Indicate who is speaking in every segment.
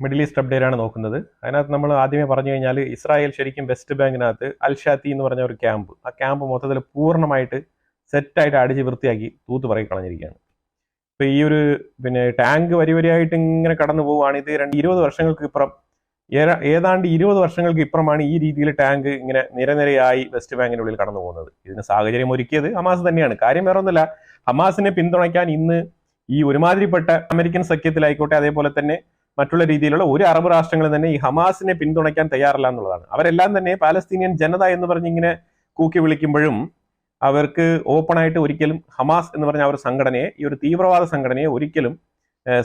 Speaker 1: Middle east update ആണ് നോക്കുന്നത്. അതിനകത്ത് നമ്മൾ ആദ്യമേ പറഞ്ഞു കഴിഞ്ഞാൽ ഇസ്രായേൽ ശരിക്കും വെസ്റ്റ് ബാങ്കിനകത്ത് അൽഷാത്തി എന്ന് പറഞ്ഞ ഒരു ക്യാമ്പ്, ആ ക്യാമ്പ് മൊത്തത്തിൽ പൂർണ്ണമായിട്ട് സെറ്റായിട്ട് അടിച്ച് വൃത്തിയാക്കി തൂത്ത് പറയി കളഞ്ഞിരിക്കുകയാണ്. ഇപ്പോൾ ഈ ഒരു ടാങ്ക് വരിയായിട്ട് ഇങ്ങനെ കടന്നു പോവുകയാണ്. ഇത് 20 വർഷങ്ങൾക്ക് ഇപ്പുറം, ഏതാണ്ട് 20 വർഷങ്ങൾക്ക് ഇപ്പുറമാണ് ഈ രീതിയിൽ ടാങ്ക് ഇങ്ങനെ നിരനിരയായി വെസ്റ്റ് ബാങ്കിനുള്ളിൽ കടന്നു പോകുന്നത്. ഇതിന് സാഹചര്യം ഒരുക്കിയത് ഹമാസ് തന്നെയാണ്. കാര്യം വേറെ ഒന്നുമില്ല, ഹമാസിനെ പിന്തുണയ്ക്കാൻ ഇന്ന് ഈ ഒരുമാതിരിപ്പെട്ട അമേരിക്കൻ സഖ്യത്തിലായിക്കോട്ടെ, അതേപോലെ തന്നെ മറ്റുള്ള രീതിയിലുള്ള ഒരു അറബ് രാഷ്ട്രങ്ങൾ തന്നെ ഈ ഹമാസിനെ പിന്തുണയ്ക്കാൻ തയ്യാറല്ല എന്നുള്ളതാണ്. അവരെല്ലാം തന്നെ പാലസ്തീനിയൻ ജനത എന്ന് പറഞ്ഞ് ഇങ്ങനെ കൂക്കി വിളിക്കുമ്പോഴും അവർക്ക് ഓപ്പണായിട്ട് ഒരിക്കലും ഹമാസ് എന്ന് പറഞ്ഞ ഒരു സംഘടനയെ, ഈ ഒരു തീവ്രവാദ സംഘടനയെ ഒരിക്കലും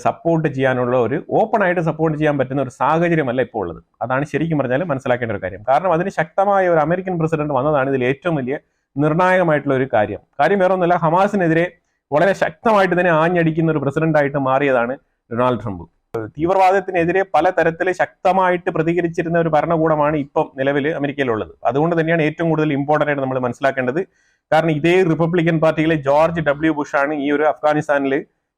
Speaker 1: സപ്പോർട്ട് ചെയ്യാനുള്ള ഒരു ഓപ്പണായിട്ട് സപ്പോർട്ട് ചെയ്യാൻ പറ്റുന്ന ഒരു സാഹചര്യമല്ല ഇപ്പോൾ ഉള്ളത്. അതാണ് ശരിക്കും പറഞ്ഞാൽ മനസ്സിലാക്കേണ്ട ഒരു കാര്യം. കാരണം അതിന് ശക്തമായ ഒരു അമേരിക്കൻ പ്രസിഡന്റ് വന്നതാണ് ഇതിൽ ഏറ്റവും വലിയ നിർണായകമായിട്ടുള്ള ഒരു കാര്യം. വേറെ ഒന്നുമല്ല, ഹമാസിനെതിരെ വളരെ ശക്തമായിട്ട് തന്നെ ആഞ്ഞടിക്കുന്ന ഒരു പ്രസിഡന്റായിട്ട് മാറിയതാണ് ഡൊണാൾഡ് ട്രംപ്. തീവ്രവാദത്തിനെതിരെ പലതരത്തിൽ ശക്തമായിട്ട് പ്രതികരിച്ചിരുന്ന ഒരു ഭരണകൂടമാണ് ഇപ്പം നിലവിൽ അമേരിക്കയിലുള്ളത്. അതുകൊണ്ട് തന്നെയാണ് ഏറ്റവും കൂടുതൽ ഇമ്പോർട്ടൻ്റ് ആയിട്ട് നമ്മൾ മനസ്സിലാക്കേണ്ടത്. കാരണം ഇതേ റിപ്പബ്ലിക്കൻ പാർട്ടിയിലെ ജോർജ് W. ബുഷാണ് ഈ ഒരു അഫ്ഗാനിസ്ഥാനിൽ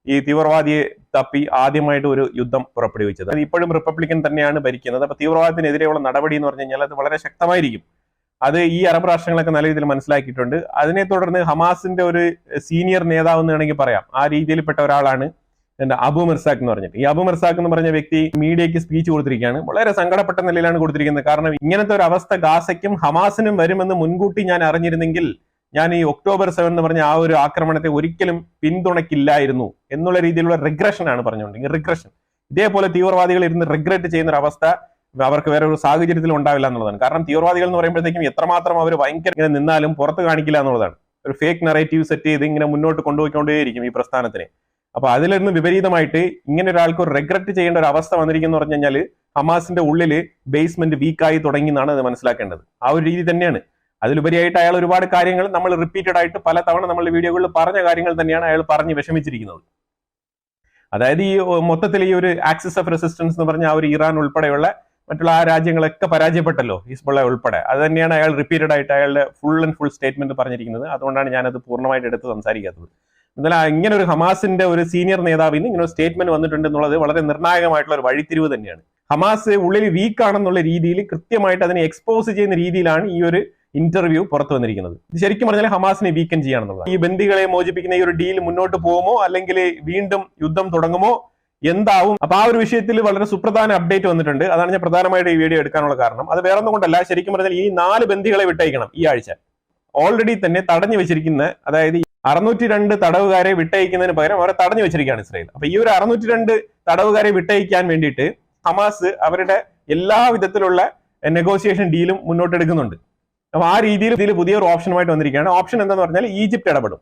Speaker 1: ഈ തീവ്രവാദിയെ തപ്പി ആദ്യമായിട്ട് ഒരു യുദ്ധം പുറപ്പെടുവിച്ചത്. അത് ഇപ്പോഴും റിപ്പബ്ലിക്കൻ തന്നെയാണ് ഭരിക്കുന്നത്. അപ്പൊ തീവ്രവാദത്തിനെതിരെയുള്ള നടപടി എന്ന് പറഞ്ഞു കഴിഞ്ഞാൽ അത് വളരെ ശക്തമായിരിക്കും. അത് ഈ അറബ് രാഷ്ട്രങ്ങളൊക്കെ നല്ല രീതിയിൽ മനസ്സിലാക്കിയിട്ടുണ്ട്. അതിനെ തുടർന്ന് ഹമാസിന്റെ ഒരു സീനിയർ നേതാവ് എന്ന് വേണമെങ്കിൽ പറയാം, ആ രീതിയിൽപ്പെട്ട ഒരാളാണ് അബു മിർസാഖ് എന്ന് പറഞ്ഞിട്ട്. ഈ അബു മിർസാഖ് എന്ന് പറഞ്ഞ വ്യക്തി മീഡിയയ്ക്ക് സ്പീച്ച് കൊടുത്തിരിക്കുകയാണ്. വളരെ സങ്കടപ്പെട്ട നിലയിലാണ് കൊടുത്തിരിക്കുന്നത്. കാരണം ഇങ്ങനത്തെ ഒരു അവസ്ഥ ഗാസയ്ക്കും ഹമാസിനും വരുമെന്ന് മുൻകൂട്ടി ഞാൻ അറിഞ്ഞിരുന്നെങ്കിൽ ഞാൻ ഈ ഒക്ടോബർ 7 എന്ന് പറഞ്ഞ ആ ഒരു ആക്രമണത്തെ ഒരിക്കലും പിന്തുണയ്ക്കില്ലായിരുന്നു എന്നുള്ള രീതിയിലുള്ള റിഗ്രഷൻ ആണ് പറഞ്ഞുകൊണ്ടെങ്കിൽ റിഗ്രഷൻ. ഇതേപോലെ തീവ്രവാദികൾ ഇരുന്ന് റിഗ്രറ്റ് ചെയ്യുന്ന ഒരു അവസ്ഥ അവർക്ക് വേറെ ഒരു സാഹചര്യത്തിൽ ഉണ്ടാവില്ല എന്നുള്ളതാണ്. കാരണം തീവ്രവാദികൾ എന്ന് പറയുമ്പോഴത്തേക്കും എത്രമാത്രം അവർ ഭയങ്കര ഇങ്ങനെ നിന്നാലും പുറത്ത് കാണിക്കില്ല എന്നുള്ളതാണ്. ഒരു ഫേക്ക് നറേറ്റീവ് സെറ്റ് ചെയ്ത് ഇങ്ങനെ മുന്നോട്ട് കൊണ്ടുപോയിക്കൊണ്ടേയിരിക്കും ഈ പ്രസ്ഥാനത്തിനെ. അപ്പൊ അതിൽ നിന്ന് വിപരീതമായിട്ട് ഇങ്ങനെ ഒരാൾക്ക് ഒരു റിഗ്രറ്റ് ചെയ്യേണ്ട ഒരു അവസ്ഥ വന്നിരിക്കുന്നു പറഞ്ഞു കഴിഞ്ഞാൽ ഹമാസിന്റെ ഉള്ളിൽ ബേസ്മെന്റ് വീക്കായി തുടങ്ങി എന്നാണ് അത് മനസ്സിലാക്കേണ്ടത്. ആ ഒരു രീതി തന്നെയാണ്. അതിലുപരിയായിട്ട് അയാൾ ഒരുപാട് കാര്യങ്ങൾ നമ്മൾ റിപ്പീറ്റഡ് ആയിട്ട് പല തവണ നമ്മൾ വീഡിയോകളിൽ പറഞ്ഞ കാര്യങ്ങൾ തന്നെയാണ് അയാൾ പറഞ്ഞ് വിഷമിച്ചിരിക്കുന്നത്. അതായത് ഈ മൊത്തത്തിൽ ഈ ഒരു ആക്സിസ് ഓഫ് റെസിസ്റ്റൻസ് എന്ന് പറഞ്ഞ ആ ഒരു ഇറാൻ ഉൾപ്പെടെയുള്ള മറ്റുള്ള ആ രാജ്യങ്ങളൊക്കെ പരാജയപ്പെട്ടല്ലോ, ഹിസ്ബുള്ള ഉൾപ്പെടെ. അത് തന്നെയാണ് അയാൾ റിപ്പീറ്റഡ് ആയിട്ട് അയാളുടെ ഫുൾ സ്റ്റേറ്റ്മെന്റ് പറഞ്ഞിരിക്കുന്നത്. അതുകൊണ്ടാണ് ഞാനത് പൂർണ്ണമായിട്ട് എടുത്ത് സംസാരിക്കാത്തത്. എന്നാൽ ഇങ്ങനെ ഒരു ഹമാസിന്റെ ഒരു സീനിയർ നേതാവിന് ഇങ്ങനെ ഒരു സ്റ്റേറ്റ്മെന്റ് വന്നിട്ടുണ്ട് എന്നുള്ളത് വളരെ നിർണായകമായിട്ടുള്ള ഒരു വഴിത്തിരിവ് തന്നെയാണ്. ഹമാസ് ഉള്ളിൽ വീക്ക് ആണെന്നുള്ള രീതിയിൽ കൃത്യമായിട്ട് അതിനെ എക്സ്പോസ് ചെയ്യുന്ന രീതിയിലാണ് ഈ ഒരു ഇന്റർവ്യൂ പുറത്തു വന്നിരിക്കുന്നത്. ഇത് ശരിക്കും പറഞ്ഞാൽ ഹമാസിനെ വീക്കൻ ചെയ്യാണെന്നുള്ളത്. ഈ ബന്ദികളെ മോചിപ്പിക്കുന്ന ഈ ഒരു ഡീൽ മുന്നോട്ട് പോകുമോ അല്ലെങ്കിൽ വീണ്ടും യുദ്ധം തുടങ്ങുമോ എന്താവും? അപ്പൊ ആ ഒരു വിഷയത്തിൽ വളരെ സുപ്രധാന അപ്ഡേറ്റ് വന്നിട്ടുണ്ട്. അതാണ് ഞാൻ പ്രധാനമായിട്ട് ഈ വീഡിയോ എടുക്കാനുള്ള കാരണം. അത് വേറെ ഒന്നും കൊണ്ടല്ല, ശരിക്കും പറഞ്ഞാൽ ഈ 4 ബന്ദികളെ വിട്ടയക്കണം ഈ ആഴ്ച. ഓൾറെഡി തന്നെ തടഞ്ഞു വെച്ചിരിക്കുന്ന, അതായത് 602 തടവുകാരെ വിട്ടയക്കുന്നതിന് പകരം അവരെ തടഞ്ഞു വെച്ചിരിക്കുകയാണ് ഇസ്രായേൽ. അപ്പൊ ഈ ഒരു 602 തടവുകാരെ വിട്ടയക്കാൻ വേണ്ടിയിട്ട് ഹമാസ് അവരുടെ എല്ലാ വിധത്തിലുള്ള നെഗോസിയേഷൻ ഡീലും മുന്നോട്ടെടുക്കുന്നുണ്ട്. അപ്പൊ ആ രീതിയിൽ പുതിയൊരു ഓപ്ഷനുമായിട്ട് വന്നിരിക്കുകയാണ്. ഓപ്ഷൻ എന്താന്ന് പറഞ്ഞാൽ ഈജിപ്ത് ഇടപെടും.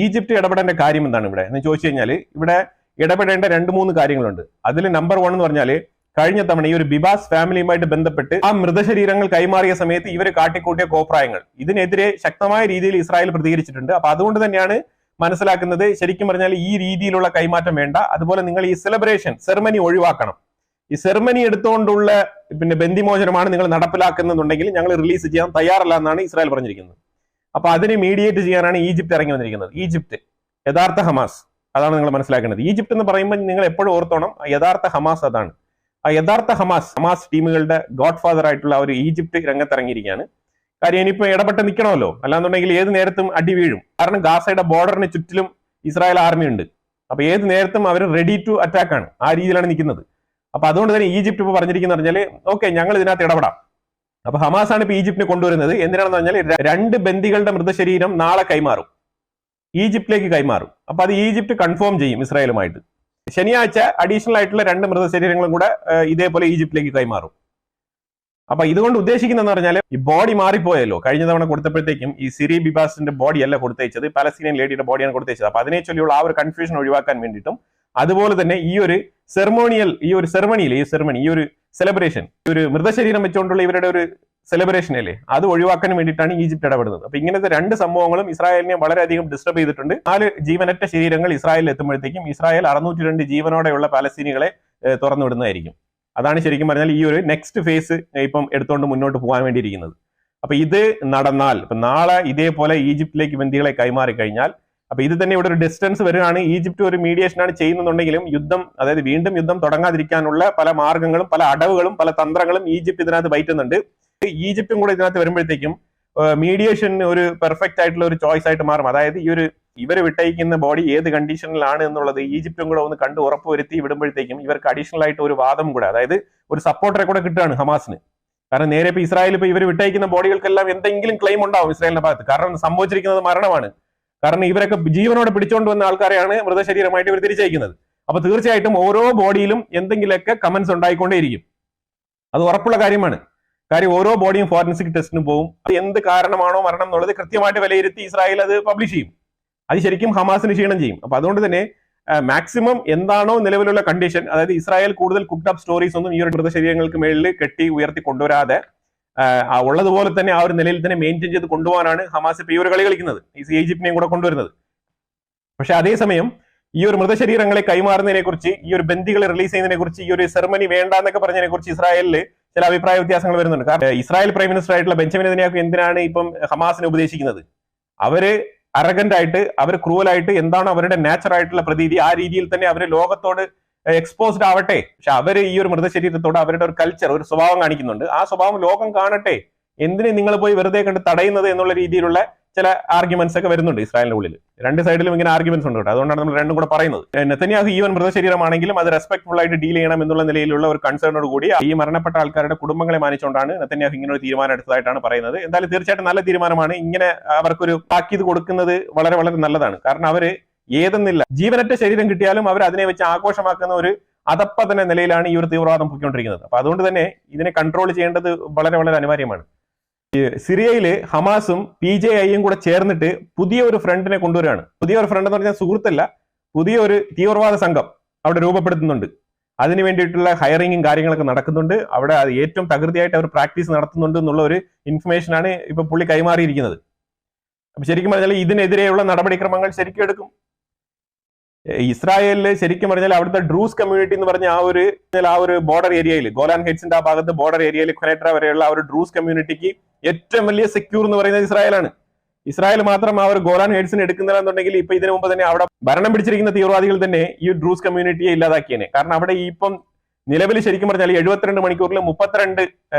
Speaker 1: ഈജിപ്ത് ഇടപെടേണ്ട കാര്യം എന്താണ് ഇവിടെ എന്ന് ചോദിച്ചു കഴിഞ്ഞാൽ ഇവിടെ ഇടപെടേണ്ട 2-3 കാര്യങ്ങളുണ്ട്. അതിൽ നമ്പർ 1 എന്ന് പറഞ്ഞാൽ കഴിഞ്ഞ തവണ ഈ ഒരു ബിബാസ് ഫാമിലിയുമായിട്ട് ബന്ധപ്പെട്ട് ആ മൃതശരീരങ്ങൾ കൈമാറിയ സമയത്ത് ഇവർ കാട്ടിക്കൂട്ടിയ കോപ്രായങ്ങൾ, ഇതിനെതിരെ ശക്തമായ രീതിയിൽ ഇസ്രായേൽ പ്രതികരിച്ചിട്ടുണ്ട്. അപ്പൊ അതുകൊണ്ട് തന്നെയാണ് മനസ്സിലാക്കുന്നത് ശരിക്കും പറഞ്ഞാൽ ഈ രീതിയിലുള്ള കൈമാറ്റം വേണ്ട. അതുപോലെ നിങ്ങൾ ഈ സെറമണി ഒഴിവാക്കണം. ഈ സെറമണി എടുത്തുകൊണ്ടുള്ള ബന്ദിമോചനമാണ് നിങ്ങൾ നടപ്പിലാക്കുന്നുണ്ടെങ്കിൽ ഞങ്ങൾ റിലീസ് ചെയ്യാൻ തയ്യാറല്ല എന്നാണ് ഇസ്രായേൽ പറഞ്ഞിരിക്കുന്നത്. അപ്പൊ അതിനെ മീഡിയേറ്റ് ചെയ്യാനാണ് ഈജിപ്ത് ഇറങ്ങി വന്നിരിക്കുന്നത്. ഈജിപ്ത് യഥാർത്ഥ ഹമാസ്, അതാണ് നിങ്ങൾ മനസ്സിലാക്കേണ്ടത്. ഈജിപ്ത് എന്ന് പറയുമ്പോൾ നിങ്ങൾ എപ്പോഴും ഓർത്തോണം, യഥാർത്ഥ ഹമാസ് അതാണ്. ആ യഥാർത്ഥ ഹമാസ് ടീമുകളുടെ ഗോഡ് ഫാദർ ആയിട്ടുള്ള ഒരു ഈജിപ്ത് രംഗത്തിറങ്ങിയിരിക്കുകയാണ്. കാര്യം ഇനിയിപ്പോ ഇടപെട്ട് നിൽക്കണമല്ലോ, അല്ലാന്നുണ്ടെങ്കിൽ ഏത് നേരത്തും അടി വീഴും. കാരണം ഗാസയുടെ ബോർഡറിന് ചുറ്റിലും ഇസ്രായേൽ ആർമി ഉണ്ട്. അപ്പൊ ഏത് നേരത്തും അവർ റെഡി ടു അറ്റാക്ക് ആണ്, ആ രീതിയിലാണ് നിൽക്കുന്നത്. അപ്പൊ അതുകൊണ്ട് തന്നെ ഈജിപ്ത് ഇപ്പൊ പറഞ്ഞിരിക്കുന്ന പറഞ്ഞാല് ഓക്കെ, ഞങ്ങൾ ഇതിനകത്ത് ഇടപെടാം. അപ്പൊ ഹമാസ് ആണ് ഇപ്പൊ ഈജിപ്തിനെ കൊണ്ടുവരുന്നത്. എന്തിനാണെന്ന് പറഞ്ഞാൽ 2 ബന്ദികളുടെ മൃതശരീരം നാളെ കൈമാറും, ഈജിപ്തിലേക്ക് കൈമാറും. അപ്പൊ അത് ഈജിപ്ത് കൺഫേം ചെയ്യും ഇസ്രായേലുമായിട്ട്. ശനിയാഴ്ച അഡീഷണൽ ആയിട്ടുള്ള 2 മൃതശരീരങ്ങളും കൂടെ ഇതേപോലെ ഈജിപ്തിലേക്ക് കൈമാറും. അപ്പൊ ഇതുകൊണ്ട് ഉദ്ദേശിക്കുന്നതെന്ന് പറഞ്ഞാൽ ഈ ബോഡി മാറിപ്പോയല്ലോ. കഴിഞ്ഞ തവണ കൊടുത്തപ്പോഴത്തേക്കും ഈ സിറി ബിബാസിന്റെ ബോഡി അല്ല കൊടുത്തയച്ചത്, പലസ്തീനിയൻ ലേഡിയുടെ ബോഡിയാണ് കൊടുത്തയച്ചത്. അപ്പൊ അതിനെ ചൊല്ലിയുള്ള ആ ഒരു കൺഫ്യൂഷൻ ഒഴിവാക്കാൻ വേണ്ടിയിട്ടും, അതുപോലെ തന്നെ ഈ ഒരു സെലിബ്രേഷൻ, ഈ ഒരു മൃതശരീരം വെച്ചുകൊണ്ടുള്ള ഇവരുടെ ഒരു സെലിബ്രേഷൻ അല്ലേ, അത് ഒഴിവാക്കാൻ വേണ്ടിയിട്ടാണ് ഈജിപ്ത് ഇടപെടുന്നത്. അപ്പൊ ഇങ്ങനത്തെ 2 സംഭവങ്ങളും ഇസ്രായേലിനെ വളരെയധികം ഡിസ്റ്റർബ് ചെയ്തിട്ടുണ്ട്. 4 ജീവനറ്റ ശരീരങ്ങൾ ഇസ്രായേലിൽ എത്തുമ്പോഴത്തേക്കും ഇസ്രായേൽ 602 ജീവനോടെയുള്ള പാലസ്തീനികളെ തുറന്നുവിടുന്നതായിരിക്കും. അതാണ് ശരിക്കും പറഞ്ഞാൽ ഈ ഒരു നെക്സ്റ്റ് ഫേസ് ഇപ്പം എടുത്തുകൊണ്ട് മുന്നോട്ട് പോകാൻ വേണ്ടിയിരിക്കുന്നത്. അപ്പൊ ഇത് നടന്നാൽ, ഇപ്പൊ നാളെ ഇതേപോലെ ഈജിപ്തിലേക്ക് ബന്ദികളെ കൈമാറി കഴിഞ്ഞാൽ അപ്പൊ ഇത് തന്നെ ഇവിടെ ഒരു ഡിസ്റ്റൻസ് വരികയാണ്. ഈജിപ്റ്റ് ഒരു മീഡിയേഷനാണ് ചെയ്യുന്നുണ്ടെങ്കിലും യുദ്ധം, അതായത് വീണ്ടും യുദ്ധം തുടങ്ങാതിരിക്കാനുള്ള പല മാർഗങ്ങളും പല അടവുകളും പല തന്ത്രങ്ങളും ഈജിപ്റ്റ് ഇതിനകത്ത് പയറ്റുന്നുണ്ട്. ഈജിപ്റ്റും കൂടെ ഇതിനകത്ത് വരുമ്പോഴത്തേക്കും മീഡിയേഷൻ ഒരു പെർഫെക്റ്റ് ആയിട്ടുള്ള ഒരു ചോയ്സ് ആയിട്ട് മാറും. അതായത് ഇവർ വിട്ടയക്കുന്ന ബോഡി ഏത് കണ്ടീഷനിലാണ് എന്നുള്ളത് ഈജിപ്റ്റും കൂടെ ഒന്ന് കണ്ട് ഉറപ്പുവരുത്തി വിടുമ്പോഴത്തേക്കും ഇവർക്ക് അഡീഷണൽ ആയിട്ട് ഒരു വാദം കൂടെ, അതായത് ഒരു സപ്പോർട്ടറെ കൂടെ കിട്ടുകയാണ് ഹമാസിന്. കാരണം നേരെ ഇപ്പൊ ഇസ്രായേൽ ഇപ്പൊ ഇവർ വിട്ടയക്കുന്ന ബോഡികൾക്കെല്ലാം എന്തെങ്കിലും ക്ലെയിം ഉണ്ടാവും ഇസ്രായേലിന്റെ ഭാഗത്ത്. കാരണം സംഭവിച്ചിരിക്കുന്നത് മരണമാണ്. കാരണം ഇവരൊക്കെ ജീവനോടെ പിടിച്ചോണ്ട് വന്ന ആൾക്കാരെയാണ് മൃതശരീരമായിട്ട് ഇവർ തിരിച്ചയക്കുന്നത്. അപ്പൊ തീർച്ചയായിട്ടും ഓരോ ബോഡിയിലും എന്തെങ്കിലുമൊക്കെ കമന്റ്സ് ഉണ്ടായിക്കൊണ്ടേയിരിക്കും. അത് ഉറപ്പുള്ള കാര്യമാണ്. കാര്യം ഓരോ ബോഡിയും ഫോറൻസിക് ടെസ്റ്റിന് പോകും. അത് എന്ത് കാരണമാണോ മരണം എന്നുള്ളത് കൃത്യമായിട്ട് വിലയിരുത്തി ഇസ്രായേൽ അത് പബ്ലിഷ് ചെയ്യും. അത് ശരിക്കും ഹമാസിന് ക്ഷീണം ചെയ്യും. അപ്പൊ അതുകൊണ്ട് തന്നെ മാക്സിമം എന്താണോ നിലവിലുള്ള കണ്ടീഷൻ, അതായത് ഇസ്രായേൽ കൂടുതൽ കുക്ഡ് അപ്പ് സ്റ്റോറീസ് ഒന്നും ഈ ഒരു മൃതശരീരങ്ങൾക്ക് മേളിൽ കെട്ടി ഉയർത്തി കൊണ്ടുവരാതെ ഉള്ളതുപോലെ തന്നെ ആ ഒരു നിലയിൽ തന്നെ മെയിൻറ്റെയിൻ ചെയ്ത് കൊണ്ടുപോകാനാണ് ഹമാസ് ഇപ്പൊ ഈ ഒരു കളി കളിക്കുന്നത്, ഈ ഈജിപ്തിനെയും കൂടെ കൊണ്ടുവരുന്നത്. പക്ഷെ അതേസമയം ഈ ഒരു മൃതശരീരങ്ങളെ കൈമാറുന്നതിനെ കുറിച്ച്, ഈ ഒരു ബന്ദികളെ റിലീസ് ചെയ്യുന്നതിനെ കുറിച്ച്, ഈ ഒരു സെറമണി വേണ്ട എന്നൊക്കെ പറഞ്ഞതിനെ കുറിച്ച് ഇസ്രായേലിൽ ചില അഭിപ്രായ വ്യത്യാസങ്ങൾ വരുന്നുണ്ട്. കാരണം ഇസ്രായേൽ പ്രൈം മിനിസ്റ്റർ ആയിട്ടുള്ള ബെഞ്ചമിൻ നെതന്യാഹു എന്തിനാണ് ഇപ്പം ഹമാസിനെ ഉപദേശിക്കുന്നത്? അവര് അറഗന്റ് ആയിട്ട്, അവർ ക്രൂവലായിട്ട്, എന്താണോ അവരുടെ നാച്ചുറൽ ആയിട്ടുള്ള പ്രതീതി ആ രീതിയിൽ തന്നെ അവർ ലോകത്തോട് എക്സ്പോസ്ഡ് ആവട്ടെ. പക്ഷെ അവര് ഈ ഒരു മൃതശരീരത്തോട് അവരുടെ ഒരു കൾച്ചർ, ഒരു സ്വഭാവം കാണിക്കുന്നുണ്ട്. ആ സ്വഭാവം ലോകം കാണട്ടെ. എന്തിന് നിങ്ങൾ പോയി വെറുതെ കണ്ട് തടയുന്നത് എന്നുള്ള രീതിയിലുള്ള ചില ആർഗ്യുമെന്റ്സ് ഒക്കെ വരുന്നുണ്ട് ഇസ്രായേലിന്റെ ഉള്ളിൽ. രണ്ട് സൈഡിലും ഇങ്ങനെ ആർഗ്യുമെന്റ്സ് ഉണ്ട് കേട്ടോ. അതുകൊണ്ടാണ് നമ്മൾ രണ്ടും കൂടെ പറയുന്നത്. നെതന്യാഹു ഈവൻ മൃതശരീരമാണെങ്കിലും അത് റെസ്പെക്ട്ഫുൾ ആയിട്ട് ഡീൽ ചെയ്യണം എന്നുള്ള നിലയിലുള്ള ഒരു കൺസേണോട് കൂടി ഈ മരണപ്പെട്ട ആൾക്കാരുടെ കുടുംബങ്ങളെ മാനിച്ചുകൊണ്ടാണ് നെതന്യാഹു ഇങ്ങനെ ഒരു തീരുമാനം എടുത്തതായിട്ടാണ് പറയുന്നത്. എന്തായാലും തീർച്ചയായിട്ടും നല്ല തീരുമാനമാണ്. ഇങ്ങനെ അവർക്കൊരു താക്കീത് കൊടുക്കുന്നത് വളരെ വളരെ നല്ലതാണ്. കാരണം അവര് ഏതെന്നില്ല ജീവനറ്റ ശരീരം കിട്ടിയാലും അവർ അതിനെ വെച്ച് ആഘോഷമാക്കുന്ന ഒരു അധപ്പതന നിലയിലാണ് ഈ ഒരു തീവ്രവാദം പൊയ്ക്കൊണ്ടിരിക്കുന്നത്. അപ്പൊ അതുകൊണ്ട് തന്നെ ഇതിനെ കൺട്രോൾ ചെയ്യേണ്ടത് വളരെ വളരെ അനിവാര്യമാണ്. സിറിയയില് ഹമാസും PJIയും കൂടെ ചേർന്നിട്ട് പുതിയ ഒരു ഫ്രണ്ടിനെ കൊണ്ടുവരികയാണ്. പുതിയ ഒരു ഫ്രണ്ട് എന്ന് പറഞ്ഞാൽ സുഹൃത്തല്ല, പുതിയ ഒരു തീവ്രവാദ സംഘം അവിടെ രൂപപ്പെടുത്തുന്നുണ്ട്. അതിന് വേണ്ടിയിട്ടുള്ള ഹയറിങ്ങും കാര്യങ്ങളൊക്കെ നടക്കുന്നുണ്ട്. അവിടെ ഏറ്റവും തകൃതിയായിട്ട് അവർ പ്രാക്ടീസ് നടത്തുന്നുണ്ട് എന്നുള്ള ഒരു ഇൻഫർമേഷനാണ് ഇപ്പൊ പുള്ളി കൈമാറിയിരിക്കുന്നത്. അപ്പൊ ശരിക്കും പറഞ്ഞാൽ ഇതിനെതിരെയുള്ള നടപടിക്രമങ്ങൾ ശരിക്കും എടുക്കും. ഇസ്രായേലില് ശരിക്കും പറഞ്ഞാൽ അവിടുത്തെ ഡ്രൂസ് കമ്മ്യൂണിറ്റി എന്ന് പറഞ്ഞ ആ ഒരു ബോർഡർ ഏരിയയിൽ, ഗോലാൻ ഹെയ്റ്റ്സിന്റെ ആ ഭാഗത്ത് ബോർഡർ ഏരിയയിൽ ഖുനൈട്ര വരെയുള്ള ആ ഒരു ഡ്രൂസ് കമ്മ്യൂണിറ്റിക്ക് ഏറ്റവും വലിയ സെക്യൂർ എന്ന് പറയുന്നത് ഇസ്രായേലാണ്. ഇസ്രായേൽ മാത്രം ആ ഒരു ഗോലാൻ ഹെയ്റ്റ്സിന് എടുക്കുന്നില്ല എന്നുണ്ടെങ്കിൽ ഇപ്പൊ ഇതിനു മുമ്പ് തന്നെ അവിടെ ഭരണം പിടിച്ചിരിക്കുന്ന തീവ്രവാദികൾ തന്നെ ഈ ഡ്രൂസ് കമ്മ്യൂണിറ്റിയെ ഇല്ലാതാക്കിയേനെ. കാരണം അവിടെ ഇപ്പം നിലവിൽ ശരിക്കും പറഞ്ഞാൽ 72 മണിക്കൂറിൽ 32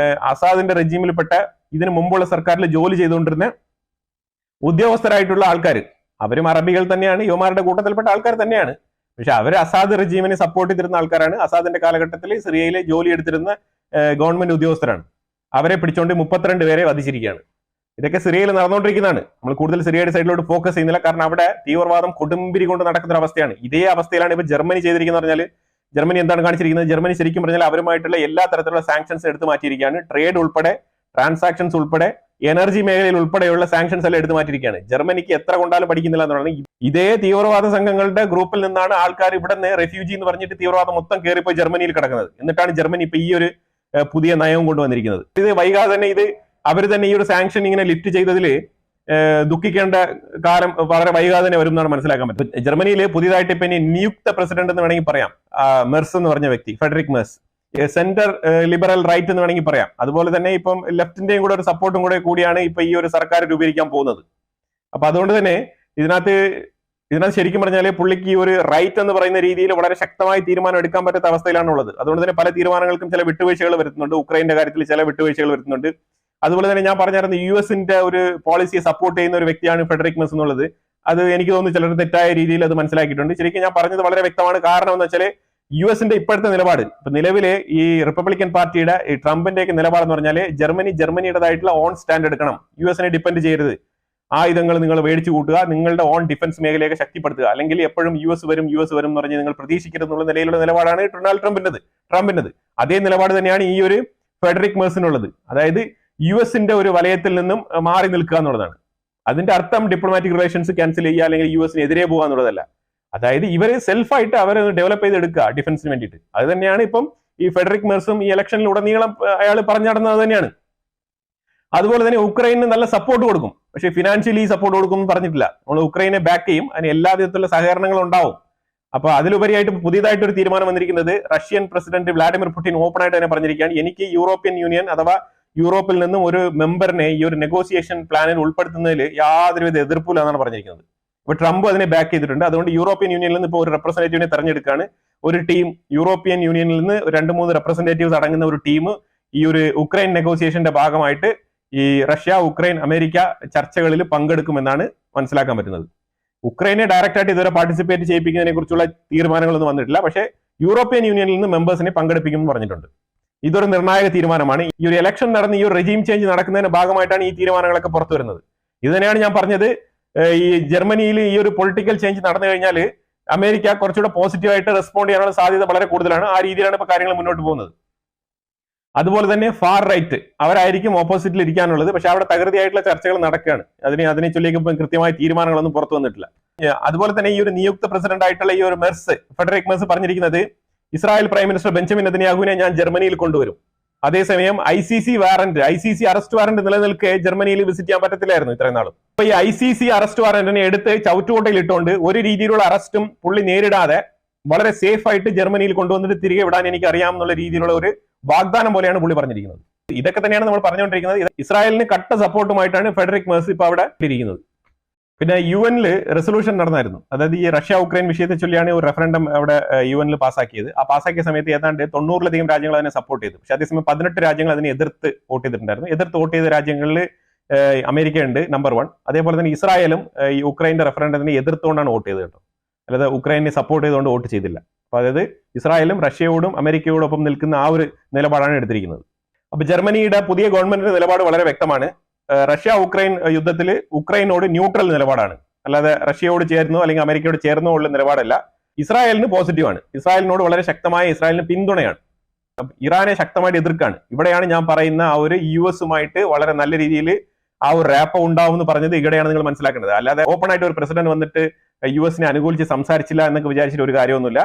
Speaker 1: അസാദിന്റെ റെജീമിൽപ്പെട്ട ഇതിനു മുമ്പുള്ള സർക്കാരിൽ ജോലി ചെയ്തുകൊണ്ടിരുന്ന ഉദ്യോഗസ്ഥരായിട്ടുള്ള ആൾക്കാർ, അവരും അറബികൾ തന്നെയാണ്, യുവമാരുടെ കൂട്ടത്തിൽപ്പെട്ട ആൾക്കാർ തന്നെയാണ്. പക്ഷെ അവർ അസാദ് റെജീമിനെ സപ്പോർട്ട് ചെയ്തിരുന്ന ആൾക്കാരാണ്. അസാദിന്റെ കാലഘട്ടത്തിൽ സിറിയയിൽ ജോലി എടുത്തിരുന്ന ഗവൺമെന്റ് ഉദ്യോഗസ്ഥരാണ്. അവരെ പിടിച്ചുകൊണ്ട് 32 പേരെ വധിച്ചിരിക്കുകയാണ്. ഇതൊക്കെ സിറിയയിൽ നടന്നുകൊണ്ടിരിക്കുന്നതാണ്. നമ്മൾ കൂടുതൽ സിറിയയുടെ സൈഡിലോട്ട് ഫോക്കസ് ചെയ്യുന്നില്ല. കാരണം അവിടെ തീവ്രവാദം കൊടുമ്പിരി കൊണ്ട് നടക്കുന്ന ഒരു അവസ്ഥയാണ്. ഇതേ അവസ്ഥയിലാണ് ഇപ്പൊ ജർമ്മനി ചെയ്തിരിക്കുന്നത്. പറഞ്ഞാൽ ജർമ്മനി എന്താണ് കാണിച്ചിരിക്കുന്നത്? ജർമ്മനി ശരിക്കും പറഞ്ഞാൽ അവരുമായിട്ടുള്ള എല്ലാ തരത്തിലുള്ള സാങ്ഷൻസ് എടുത്തു മാറ്റിയിരിക്കുകയാണ്. ട്രേഡ് ഉൾപ്പെടെ, ട്രാൻസാക്ഷൻസ് ഉൾപ്പെടെ, എനർജി മേഖലയിൽ ഉൾപ്പെടെയുള്ള സാങ്ഷൻസ് എല്ലാം എടുത്തു മാറ്റിയിരിക്കുകയാണ്. ജർമ്മനിക്ക് എത്ര കൊണ്ടാലും പഠിക്കുന്നില്ല എന്നാണ്. ഇതേ തീവ്രവാദ സംഘങ്ങളുടെ ഗ്രൂപ്പിൽ നിന്നാണ് ആൾക്കാർ ഇവിടെ നിന്ന് റെഫ്യൂജി എന്ന് പറഞ്ഞിട്ട് തീവ്രവാദം മൊത്തം കയറിപ്പോയി ജർമ്മനിയിൽ കിടക്കുന്നത്. എന്നിട്ടാണ് ജർമ്മനി ഇപ്പൊ ഈ ഒരു പുതിയ നയവും കൊണ്ടുവന്നിരിക്കുന്നത്. ഇത് വൈകാതെ തന്നെ അവർ തന്നെ ഈ ഒരു സാങ്ഷൻ ഇങ്ങനെ ലിഫ്റ്റ് ചെയ്തതിൽ ദുഃഖിക്കേണ്ട കാലം വളരെ വൈകാതെ തന്നെ വരും എന്നാണ് മനസ്സിലാക്കാൻ പറ്റും. ജർമ്മനിയിൽ പുതിയതായിട്ട് ഇപ്പൊ ഇനി നിയുക്ത പ്രസിഡന്റ് എന്ന് വേണമെങ്കിൽ പറയാം, മെർസ് എന്ന് പറഞ്ഞ വ്യക്തി, Friedrich Merz. Centre liberal right എന്ന് വേണമെങ്കിൽ പറയാം. അതുപോലെ തന്നെ ഇപ്പം ലെഫ്റ്റിന്റെയും കൂടെ ഒരു സപ്പോർട്ടും കൂടിയാണ് ഇപ്പൊ ഈ ഒരു സർക്കാർ രൂപീകരിക്കാൻ പോകുന്നത്. അപ്പൊ അതുകൊണ്ട് തന്നെ ഇതിനകത്ത് ശരിക്കും പറഞ്ഞാൽ പുള്ളിക്ക് ഈ ഒരു റൈറ്റ് എന്ന് പറയുന്ന രീതിയിൽ വളരെ ശക്തമായി തീരുമാനം എടുക്കാൻ പറ്റാത്ത അവസ്ഥയിലാണുള്ളത്. അതുകൊണ്ട് തന്നെ പല തീരുമാനങ്ങൾക്കും ചില വിട്ടുവീഴ്ചകൾ വരുത്തുന്നുണ്ട്. ഉക്രൈന്റെ കാര്യത്തിൽ ചില വിട്ടുവീഴ്ചകൾ വരുത്തുന്നുണ്ട്. അതുപോലെ തന്നെ ഞാൻ പറഞ്ഞിരുന്ന US-ന്റെ ഒരു പോളിസിയെ സപ്പോർട്ട് ചെയ്യുന്ന ഒരു വ്യക്തിയാണ് ഫെഡറിക് മെർസ് എന്നുള്ളത്. അത് എനിക്ക് തോന്നുന്നു ചിലർ തെറ്റായ രീതിയിൽ അത് മനസ്സിലാക്കിയിട്ടുണ്ട്. ശരിക്കും ഞാൻ പറഞ്ഞത് വളരെ വ്യക്തമാണ്. കാരണം എന്ന് വെച്ചാൽ US-ന്റെ ഇപ്പോഴത്തെ നിലപാട്, ഇപ്പൊ നിലവിലെ ഈ റിപ്പബ്ലിക്കൻ പാർട്ടിയുടെ ഈ ട്രംപിന്റെയൊക്കെ നിലപാടെന്ന് പറഞ്ഞാൽ ജർമ്മനിയുടേതായിട്ടുള്ള ഓൺ സ്റ്റാൻഡ് എടുക്കണം, US-നെ ഡിപ്പെൻഡ് ചെയ്യരുത്, ആയുധങ്ങൾ നിങ്ങൾ മേടിച്ചു കൂട്ടുക, നിങ്ങളുടെ ഓൺ ഡിഫൻസ് മേഖലയൊക്കെ ശക്തിപ്പെടുത്തുക, അല്ലെങ്കിൽ എപ്പോഴും US വരും എന്ന് പറഞ്ഞ് നിങ്ങൾ പ്രതീക്ഷിക്കരുതെന്നുള്ള നിലയിലുള്ള നിലപാടാണ് ഡൊണാൾഡ് ട്രംപിന്റേത്. അതേ നിലപാട് തന്നെയാണ് ഈ ഒരു ഫെഡറിക് മെർസിനുള്ളത്. അതായത് US-ന്റെ ഒരു വലയത്തിൽ നിന്നും മാറി നിൽക്കുക എന്നുള്ളതാണ്. അതിന്റെ അർത്ഥം ഡിപ്ലോമാറ്റിക് റിലേഷൻസ് ക്യാൻസൽ ചെയ്യുക അല്ലെങ്കിൽ US-ന് എതിരെ പോകുക എന്നുള്ളതല്ല. അതായത് ഇവര് സെൽഫായിട്ട് അവർ ഡെവലപ്പ് ചെയ്തെടുക്കുക ഡിഫൻസിന് വേണ്ടിയിട്ട്. അത് തന്നെയാണ് ഇപ്പം ഈ ഫെഡറിക് മെർസും ഈ ഇലക്ഷനിൽ ഉടനീളം അയാൾ പറഞ്ഞു നടന്നത് തന്നെയാണ്. അതുപോലെ തന്നെ ഉക്രൈന് നല്ല സപ്പോർട്ട് കൊടുക്കും, പക്ഷെ ഫിനാൻഷ്യലി സപ്പോർട്ട് കൊടുക്കും എന്ന് പറഞ്ഞിട്ടില്ല. നമ്മൾ ഉക്രൈനെ ബാക്ക് ചെയ്യും, അതിന് എല്ലാ വിധത്തിലുള്ള സഹകരണങ്ങളും ഉണ്ടാവും. അപ്പൊ അതിലുപരിയായിട്ട് പുതിയതായിട്ട് ഒരു തീരുമാനം വന്നിരിക്കുന്നത്, Russian president Vladimir Putin open ആയിട്ട് തന്നെ പറഞ്ഞിരിക്കുകയാണ്, എനിക്ക് യൂറോപ്യൻ യൂണിയൻ അഥവാ യൂറോപ്പിൽ നിന്നും ഒരു മെമ്പറിനെ ഈ ഒരു നെഗോസിയേഷൻ പ്ലാനിൽ ഉൾപ്പെടുത്തുന്നതിൽ യാതൊരുവിധ എതിർപ്പില്ല എന്നാണ് പറഞ്ഞിരിക്കുന്നത്. ഇപ്പൊ ട്രംപ് അതിനെ ബാക്ക് ചെയ്തിട്ടുണ്ട്. അതുകൊണ്ട് യൂറോപ്യൻ യൂണിയനിൽ നിന്ന് ഇപ്പോൾ ഒരു റെപ്രസെന്റേറ്റീവിനെ തെരഞ്ഞെടുക്കുകയാണ്. ഒരു ടീം യൂറോപ്യൻ യൂണിയനിൽ നിന്ന് 2-3 റെപ്രസെന്റേറ്റീവ്സ് അടങ്ങുന്ന ഒരു ടീം ഈ ഒരു ഉക്രൈൻ നെഗോസിയേഷന്റെ ഭാഗമായിട്ട് ഈ റഷ്യ, ഉക്രൈൻ, അമേരിക്ക ചർച്ചകളിൽ പങ്കെടുക്കുമെന്നാണ് മനസ്സിലാക്കാൻ പറ്റുന്നത്. ഉക്രൈനെ ഡയറക്റ്റ് ആയിട്ട് ഇതുവരെ പാർട്ടിസിപ്പേറ്റ് ചെയ്യിപ്പിക്കുന്നതിനെ കുറിച്ചുള്ള തീരുമാനങ്ങളൊന്നും വന്നിട്ടില്ല. പക്ഷേ യൂറോപ്യൻ യൂണിയനിൽ നിന്ന് മെമ്പേഴ്സിനെ പങ്കെടുപ്പിക്കുമെന്ന് പറഞ്ഞിട്ടുണ്ട്. ഇതൊരു നിർണായക തീരുമാനമാണ്. ഈ ഒരു ഇലക്ഷൻ നടന്ന് ഈ ഒരു റെജീം ചേഞ്ച് നടക്കുന്നതിന്റെ ഭാഗമായിട്ടാണ് ഈ തീരുമാനങ്ങളൊക്കെ പുറത്തു വരുന്നത്. ഇത് തന്നെയാണ് ഞാൻ പറഞ്ഞത്, ഈ ജർമ്മനിയിൽ ഈ ഒരു പൊളിറ്റിക്കൽ ചേഞ്ച് നടന്നു കഴിഞ്ഞാൽ അമേരിക്ക കുറച്ചുകൂടെ പോസിറ്റീവായിട്ട് റെസ്പോണ്ട് ചെയ്യാനുള്ള സാധ്യത വളരെ കൂടുതലാണ്. ആ രീതിയിലാണ് ഇപ്പൊ കാര്യങ്ങൾ മുന്നോട്ട് പോകുന്നത്. അതുപോലെ തന്നെ ഫാർ റൈറ്റ് അവരായിരിക്കും ഓപ്പോസിറ്റിൽ ഇരിക്കാനുള്ളത്. പക്ഷെ അവിടെ തകൃതിയായിട്ടുള്ള ചർച്ചകൾ നടക്കുകയാണ്. അതിനെ ചൊല്ലിയൊക്കെ ഇപ്പം കൃത്യമായ തീരുമാനങ്ങളൊന്നും പുറത്തു വന്നിട്ടില്ല. അതുപോലെ തന്നെ ഈ ഒരു നിയുക്ത പ്രസിഡന്റ് ആയിട്ടുള്ള ഈ ഒരു ഫെഡറിക് മെർസ് പറഞ്ഞിരിക്കുന്നത്, ഇസ്രായേൽ പ്രൈം മിനിസ്റ്റർ ബെഞ്ചമിൻ നെതന്യാഹുവിനെ ഞാൻ ജർമ്മനിയിൽ കൊണ്ടുവരും. അതേസമയം ICC അറസ്റ്റ് വാറന്റ് നിലനിൽക്കെ ജർമ്മനിയിൽ വിസിറ്റ് ചെയ്യാൻ പറ്റത്തില്ലായിരുന്നു ഇത്രയും നാളും. അപ്പൊ ഈ ICC അറസ്റ്റ് വാറന്റിനെ എടുത്ത് ചവിറ്റുകൊട്ടയിൽ ഇട്ടുകൊണ്ട് ഒരു രീതിയിലുള്ള അറസ്റ്റും പുള്ളി നേരിടാതെ വളരെ സേഫ് ആയിട്ട് ജർമ്മനിയിൽ കൊണ്ടുവന്നിട്ട് തിരികെ വിടാൻ എനിക്ക് അറിയാമെന്നുള്ള രീതിയിലുള്ള ഒരു വാഗ്ദാനം പോലെയാണ് പുള്ളി പറഞ്ഞിരിക്കുന്നത്. ഇതൊക്കെ തന്നെയാണ് നമ്മൾ പറഞ്ഞുകൊണ്ടിരിക്കുന്നത്. ഇസ്രായേലിന് കട്ട സപ്പോർട്ടുമായിട്ടാണ് ഫെഡറിക് മെർസ് ഇപ്പൊ അവിടെ ഇരിക്കുന്നത്. പിന്നെ UN റെസൊല്യൂഷൻ നടന്നായിരുന്നു. അതായത് ഈ റഷ്യ ഉക്രൈൻ വിഷയത്തെ ചൊല്ലിയാണ് ഒരു റെഫറൻഡം അവിടെ UN പാസ്സാക്കിയത്. ആ പാസ്സാക്കിയ സമയത്ത് ഏതാണ്ട് 90-ലധികം രാജ്യങ്ങൾ അതിനെ സപ്പോർട്ട് ചെയ്തു. പക്ഷെ അതേസമയം 18 രാജ്യങ്ങൾ അതിനെ എതിർത്ത് വോട്ട് ചെയ്തിട്ടുണ്ടായിരുന്നു. എതിർത്ത് വോട്ട് ചെയ്ത രാജ്യങ്ങളിൽ അമേരിക്ക ഉണ്ട് നമ്പർ 1. അതേപോലെ തന്നെ ഇസ്രായേലും ഈ ഉക്രൈന്റെ റെഫറൻഡത്തിനെ എതിർത്തുകൊണ്ടാണ് വോട്ട് ചെയ്തത് കേട്ടോ. അല്ലാതെ ഉക്രൈനെ സപ്പോർട്ട് ചെയ്തുകൊണ്ട് വോട്ട് ചെയ്തില്ല. അപ്പൊ അതായത് ഇസ്രായേലും റഷ്യയോടും അമേരിക്കയോടൊപ്പം നിൽക്കുന്ന ആ ഒരു നിലപാടാണ് എടുത്തിരിക്കുന്നത്. അപ്പൊ ജർമ്മനിയുടെ പുതിയ ഗവൺമെന്റിന്റെ നിലപാട് വളരെ വ്യക്തമാണ്. റഷ്യ ഉക്രൈൻ യുദ്ധത്തിൽ ഉക്രൈനോട് ന്യൂട്രൽ നിലപാടാണ്. അല്ലാതെ റഷ്യയോട് ചേർന്നോ അല്ലെങ്കിൽ അമേരിക്കയോട് ചേർന്നോ ഉള്ള നിലപാടല്ല. ഇസ്രായേലിന് പോസിറ്റീവാണ്. ഇസ്രായേലിനോട് വളരെ ശക്തമായ ഇസ്രായേലിന് പിന്തുണയാണ്. ഇറാനെ ശക്തമായിട്ട് എതിർക്കാണ്. ഇവിടെയാണ് ഞാൻ പറയുന്ന ആ ഒരു US-ഉമായിട്ട് വളരെ നല്ല രീതിയിൽ ആ ഒരു റാപ്പ് ഉണ്ടാവും എന്ന് പറഞ്ഞത് ഇവിടെയാണ് നിങ്ങൾ മനസ്സിലാക്കേണ്ടത്. അല്ലാതെ ഓപ്പൺ ആയിട്ട് ഒരു പ്രസിഡന്റ് വന്നിട്ട് US-നെ അനുകൂലിച്ച് സംസാരിച്ചില്ല എന്നൊക്കെ വിചാരിച്ചിട്ട് ഒരു കാര്യമൊന്നുമില്ല.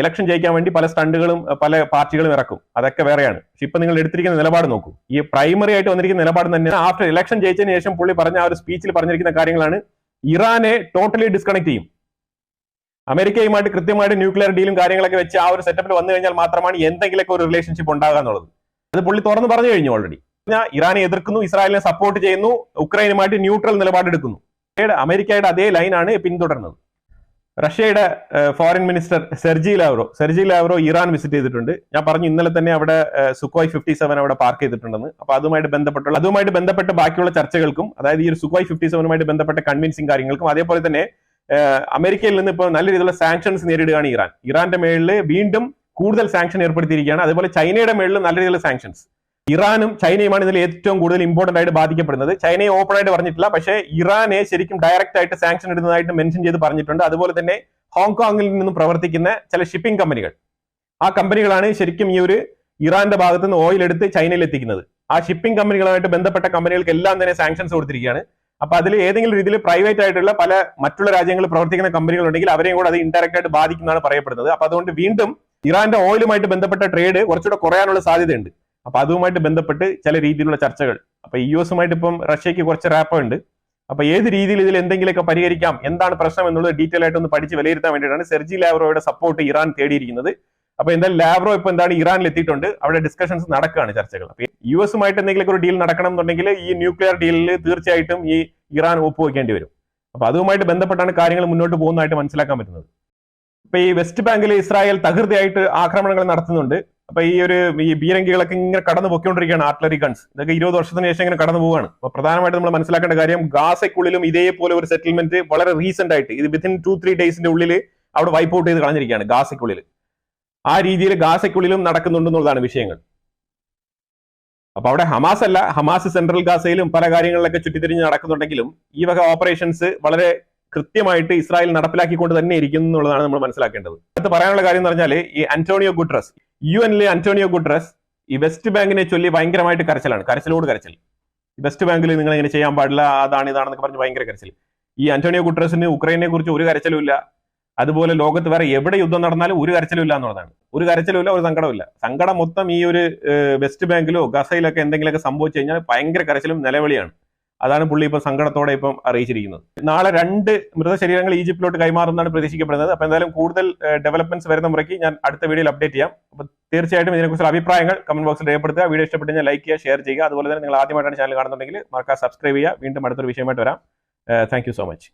Speaker 1: ഇലക്ഷൻ ജയിക്കാൻ വേണ്ടി പല സ്റ്റണ്ടുകളും പല പാർട്ടികളും ഇറക്കും, അതൊക്കെ വേറെയാണ്. പക്ഷെ ഇപ്പൊ നിങ്ങൾ എടുത്തിരിക്കുന്ന നിലപാട് നോക്കൂ. ഈ പ്രൈമറി ആയിട്ട് വന്നിരിക്കുന്ന നിലപാട് തന്നെ ആഫ്റ്റർ ഇലക്ഷൻ ജയിച്ചതിന് ശേഷം പുള്ളി പറഞ്ഞ ആ ഒരു സ്പീച്ചിൽ പറഞ്ഞിരിക്കുന്ന കാര്യങ്ങളാണ്. ഇറാനെ ടോട്ടലി ഡിസ്കണക്ട് ചെയ്യും, അമേരിക്കയുമായിട്ട് കൃത്യമായിട്ട് ന്യൂക്ലിയർ ഡീലും കാര്യങ്ങളൊക്കെ വെച്ച് ആ ഒരു സെറ്റപ്പിൽ വന്നു കഴിഞ്ഞാൽ മാത്രമാണ് എന്തെങ്കിലുമൊക്കെ ഒരു റിലേഷൻഷിപ്പ് ഉണ്ടാകുക എന്നുള്ളത്. അത് പുള്ളി തുറന്ന് പറഞ്ഞു കഴിഞ്ഞു ഓൾറെഡി. ഇറാനെ എതിർക്കുന്നു, ഇസ്രായേലിനെ സപ്പോർട്ട് ചെയ്യുന്നു, ഉക്രൈനുമായിട്ട് ന്യൂട്രൽ നിലപാടെടുക്കുന്നു. അമേരിക്കയുടെ അതേ ലൈനാണ് പിന്തുടരുന്നത്. റഷ്യയുടെ foreign minister Sergei Lavrov Iran visit ചെയ്തിട്ടുണ്ട്. ഞാൻ പറഞ്ഞു ഇന്നലെ തന്നെ അവിടെ സുഖോയ് 57 അവിടെ പാർക്ക് ചെയ്തിട്ടുണ്ടെന്ന്. അപ്പൊ അതുമായിട്ട് ബന്ധപ്പെട്ട് ബാക്കിയുള്ള ചർച്ചകൾക്കും, അതായത് ഈ ഒരു സുഖോയ് 57-ുമായിട്ട് ബന്ധപ്പെട്ട കൺവിൻസിങ് കാര്യങ്ങൾക്കും, അതേപോലെ തന്നെ അമേരിക്കയിൽ നിന്ന് ഇപ്പോൾ നല്ല രീതിയിലുള്ള സാങ്ഷൻസ് നേരിടുകയാണ് ഇറാൻ. ഇറാന്റെ മേളിൽ വീണ്ടും കൂടുതൽ സാങ്ഷൻ ഏർപ്പെടുത്തിയിരിക്കുകയാണ്. അതേപോലെ ചൈനയുടെ മേളിൽ നല്ല രീതിയിലുള്ള സാങ്ഷൻസ്. ഇറാനും ചൈനയുമാണ് ഇതിൽ ഏറ്റവും കൂടുതൽ ഇമ്പോർട്ടന്റ് ആയിട്ട് ബാധിക്കപ്പെടുന്നത്. ചൈനയെ ഓപ്പൺ ആയിട്ട് പറഞ്ഞിട്ടില്ല, പക്ഷേ ഇറാനെ ശരിക്കും ഡയറക്റ്റ് ആയിട്ട് സാങ്ഷൻ ഇടുന്നതായിട്ട് മെൻഷൻ ചെയ്ത് പറഞ്ഞിട്ടുണ്ട്. അതുപോലെ തന്നെ ഹോങ്കോങ്ങിൽ നിന്നും പ്രവർത്തിക്കുന്ന ചില ഷിപ്പിംഗ് കമ്പനികൾ, ആ കമ്പനികളാണ് ശരിക്കും ഈ ഒരു ഇറാന്റെ ഭാഗത്ത് നിന്ന് ഓയിൽ എടുത്ത് ചൈനയിൽ എത്തിക്കുന്നത്. ആ ഷിപ്പിംഗ് കമ്പനികളുമായിട്ട് ബന്ധപ്പെട്ട കമ്പനികൾക്ക് എല്ലാം തന്നെ സാങ്ഷൻസ് കൊടുത്തിരിക്കുകയാണ്. അപ്പൊ അതിൽ ഏതെങ്കിലും രീതിയിൽ പ്രൈവറ്റ് ആയിട്ടുള്ള പല മറ്റുള്ള രാജ്യങ്ങളിൽ പ്രവർത്തിക്കുന്ന കമ്പനികൾ ഉണ്ടെങ്കിൽ അവരെയും കൂടെ അത് ഇൻഡയറക്റ്റ് ആയിട്ട് ബാധിക്കുന്നതാണ് പറയപ്പെടുന്നത്. അപ്പൊ അതുകൊണ്ട് വീണ്ടും ഇറാന്റെ ഓയിലുമായിട്ട് ബന്ധപ്പെട്ട ട്രേഡ് കുറച്ചുകൂടെ കുറയാനുള്ള സാധ്യതയുണ്ട്. അപ്പൊ അതുമായിട്ട് ബന്ധപ്പെട്ട് ചില രീതിയിലുള്ള ചർച്ചകൾ. അപ്പൊ US-ഉമായിട്ട് ഇപ്പം റഷ്യക്ക് കുറച്ച് റാപ്പ് ഉണ്ട്. അപ്പൊ ഏത് രീതിയിൽ ഇതിൽ എന്തെങ്കിലുമൊക്കെ പരിഹരിക്കാം, എന്താണ് പ്രശ്നം എന്നുള്ളത് ഡീറ്റെയിൽ ആയിട്ട് ഒന്ന് പഠിച്ച് വിലയിരുത്താൻ വേണ്ടിയിട്ടാണ് സെർജി ലാവ്റോയുടെ സപ്പോർട്ട് ഇറാൻ തേടിയിരിക്കുന്നത്. അപ്പൊ എന്തായാലും ലാവ്റോ ഇപ്പൊ എന്താണ് ഇറാനിൽ എത്തിയിട്ടുണ്ട്. അവിടെ ഡിസ്കഷൻസ് നടക്കുകയാണ്, ചർച്ചകൾ. അപ്പൊ US-ഉമായിട്ട് എന്തെങ്കിലും ഒരു ഡീൽ നടക്കണം എന്നുണ്ടെങ്കിൽ ഈ ന്യൂക്ലിയർ ഡീലിൽ തീർച്ചയായിട്ടും ഈ ഇറാൻ ഒപ്പുവെക്കേണ്ടി വരും. അപ്പൊ അതുമായിട്ട് ബന്ധപ്പെട്ടാണ് കാര്യങ്ങൾ മുന്നോട്ട് പോകുന്നതായിട്ട് മനസ്സിലാക്കാൻ പറ്റുന്നത്. ഇപ്പൊ ഈ വെസ്റ്റ് ബാങ്കിൽ ഇസ്രായേൽ തകൃതിയായിട്ട് ആക്രമണങ്ങൾ നടത്തുന്നുണ്ട്. അപ്പൊ ഈ ബീരങ്കികളൊക്കെ ഇങ്ങനെ കടന്നു പൊക്കിക്കൊണ്ടിരിക്കുകയാണ്, ആർട്ടിലറി ഗൺസ്. ഇതൊക്കെ 20 വർഷത്തിന് ശേഷം ഇങ്ങനെ കടന്നു പോവുകയാണ്. അപ്പൊ പ്രധാനമായിട്ട് നമ്മൾ മനസ്സിലാക്കേണ്ട കാര്യം, ഗാസയ്ക്കുള്ളിലും ഇതേപോലെ ഒരു സെറ്റിൽമെന്റ് വളരെ റീസെന്റ് ആയിട്ട് ഇത് വിത്തിൻ 2-3 ഡേയ്സിന്റെ ഉള്ളിൽ അവിടെ വൈപ്പ് ഔട്ട് ചെയ്ത് കളഞ്ഞിരിക്കുകയാണ് ഗാസയ്ക്കുള്ളിൽ. ആ രീതിയിൽ ഗാസയ്ക്കുള്ളിലും നടക്കുന്നുണ്ടെന്നുള്ളതാണ് വിഷയങ്ങൾ. അപ്പൊ അവിടെ ഹമാസ് സെൻട്രൽ ഗാസയിലും പല കാര്യങ്ങളിലൊക്കെ ചുറ്റിത്തിരിഞ്ഞ് നടക്കുന്നുണ്ടെങ്കിലും ഈ വക ഓപ്പറേഷൻസ് വളരെ കൃത്യമായിട്ട് ഇസ്രായേൽ നടപ്പിലാക്കിക്കൊണ്ട് തന്നെ ഇരിക്കുന്നു എന്നുള്ളതാണ് നമ്മൾ മനസ്സിലാക്കേണ്ടത്. അടുത്ത് പറയാനുള്ള കാര്യം എന്ന് പറഞ്ഞാൽ, ഈ UN-ലെ അന്റോണിയോ ഗുട്ടറസ് ഈ വെസ്റ്റ് ബാങ്കിനെ ചൊല്ലി ഭയങ്കരമായിട്ട് കരച്ചിലോട് കരച്ചിൽ. വെസ്റ്റ് ബാങ്കിൽ നിങ്ങൾ ഇങ്ങനെ ചെയ്യാൻ പാടില്ല, ഇതാണെന്നൊക്കെ പറഞ്ഞ് ഭയങ്കര കരച്ചിൽ. ഈ അന്റോണിയോ ഗുട്ടറസിന് ഉക്രൈനെ കുറിച്ച് ഒരു കരച്ചിലും ഇല്ല. അതുപോലെ ലോകത്ത് വേറെ എവിടെ യുദ്ധം നടന്നാലും ഒരു കരച്ചിലും ഇല്ല എന്നുള്ളതാണ്. ഒരു കരച്ചിലുമില്ല, ഒരു സങ്കടമില്ല. സങ്കടം മൊത്തം ഈ ഒരു വെസ്റ്റ് ബാങ്കിലോ ഗസയിലൊക്കെ എന്തെങ്കിലുമൊക്കെ സംഭവിച്ചു കഴിഞ്ഞാൽ ഭയങ്കര കരച്ചിലും നിലവിളിയാണ്. അതാണ് പുള്ളി ഇപ്പം സങ്കടത്തോടെ ഇപ്പം അറിയിച്ചിരിക്കുന്നത്. നാളെ 2 മൃതശരീരങ്ങൾ ഈജിപ്തിലോട്ട് കൈമാറുന്നതാണ് പ്രതീക്ഷിക്കപ്പെടുന്നത്. അപ്പൊ എന്തായാലും കൂടുതൽ ഡെവലപ്മെന്റ്സ് വരുന്ന മുറയ്ക്ക് ഞാൻ അടുത്ത വീഡിയോയിൽ അപ്ഡേറ്റ് ചെയ്യാം. അപ്പൊ തീർച്ചയായിട്ടും ഇതിനെക്കുറിച്ചുള്ള അഭിപ്രായങ്ങൾ കമന്റ് ബോക്സിൽ രേഖപ്പെടുത്തുക. വീഡിയോ ഇഷ്ടപ്പെട്ട് കഴിഞ്ഞാൽ ലൈക്ക് ചെയ്യുക, ഷെയർ ചെയ്യുക. അതുപോലെ തന്നെ നിങ്ങൾ ആദ്യമായിട്ടാണ് ചാനൽ കാണുന്നുണ്ടെങ്കിൽ മറക്കാതെ സബ്സ്ക്രൈബ് ചെയ്യുക. വീണ്ടും അടുത്തൊരു വിഷയമായിട്ട് വരാം. Thank you so much.